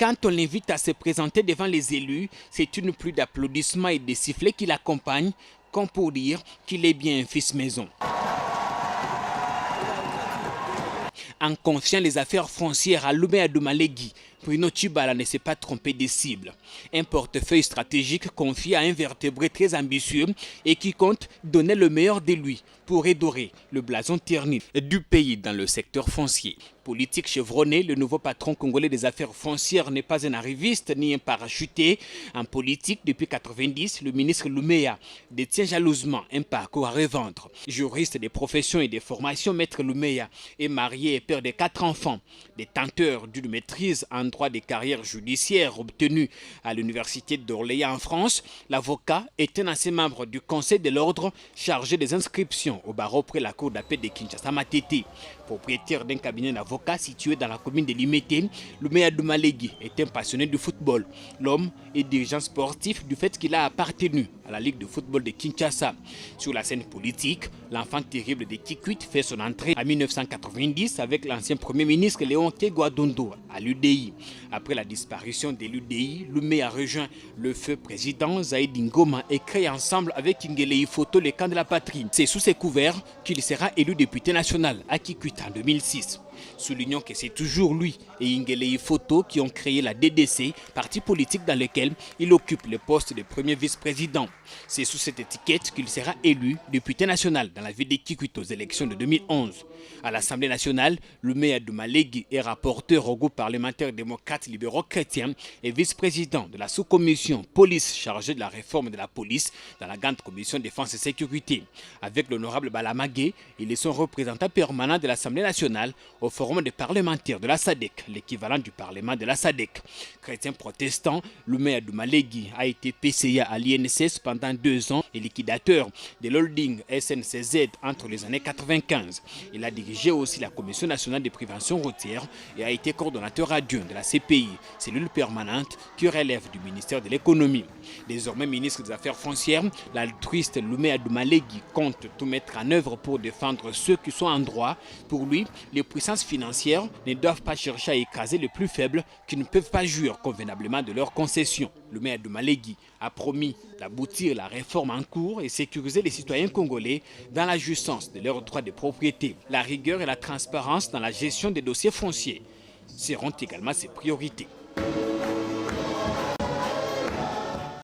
quand on l'invite à se présenter devant les élus, c'est une pluie d'applaudissements et de sifflets qui l'accompagnent, comme pour dire qu'il est bien un fils maison. En confiant les affaires foncières à Loumé Adoumalegui, Bruno Tshibala ne s'est pas trompé de cible. Un portefeuille stratégique confié à un vertébré très ambitieux et qui compte donner le meilleur de lui pour redorer le blason terni du pays dans le secteur foncier. Politique chevronné, le nouveau patron congolais des affaires foncières n'est pas un arriviste ni un parachuté. En politique, depuis 1990, le ministre Louméa détient jalousement un parcours à revendre. Juriste des professions et des formations, Maître Louméa est marié et père de 4 enfants. Détenteur d'une maîtrise en droit des carrières judiciaires obtenue à l'université d'Orléans en France, l'avocat est un ancien membre du Conseil de l'ordre chargé des inscriptions au barreau près la cour d'appel de Kinshasa-Matete. Propriétaire d'un cabinet d'avocats situé dans la commune de Limete, Loumé Adoumalegui est un passionné du football. L'homme est dirigeant sportif du fait qu'il a appartenu à la Ligue de football de Kinshasa. Sur la scène politique, l'enfant terrible de Kikwit fait son entrée en 1990 avec l'ancien premier ministre Léon Guadondo à l'UDI. Après la disparition de l'UDI, Loumé a rejoint le feu président Zaïd Ngoma et crée ensemble avec Ngeleï Foto le camp de la patrie. C'est sous ses couverts qu'il sera élu député national à Kikwit en 2006. Soulignons que c'est toujours lui et Ngeleï Foto qui ont créé la DDC, parti politique dans lequel il occupe le poste de premier vice-président. C'est sous cette étiquette qu'il sera élu député national dans la ville de Kikwit aux élections de 2011. À l'Assemblée nationale, Loumé Adoumalegui est rapporteur au groupe parlementaire démocrate libéraux chrétiens et vice-président de la sous-commission police chargée de la réforme de la police dans la grande commission défense et sécurité. Avec l'honorable Balamagé, il est son représentant permanent de l'Assemblée nationale au forum des parlementaires de la SADC, l'équivalent du parlement de la SADC. Chrétien protestant, Loumé Adoumalegui a été PCA à l'INSS pendant 2 ans et liquidateur de l'holding SNCZ entre les années 1995. Il a dirigé aussi la Commission nationale de prévention routière et a été coordonnateur adjoint de la CPI, cellule permanente qui relève du ministère de l'économie. Désormais ministre des Affaires foncières, l'altruiste Loumé Adoumalegui compte tout mettre en œuvre pour défendre ceux qui sont en droit. Pour lui, les puissances financières ne doivent pas chercher à écraser les plus faibles qui ne peuvent pas jouir convenablement de leurs concessions. Loumé Adoumalegui a promis d'aboutir la réforme en cours et sécuriser les citoyens congolais dans la jouissance de leurs droits de propriété. La rigueur et la transparence dans la gestion des dossiers fonciers seront également ses priorités.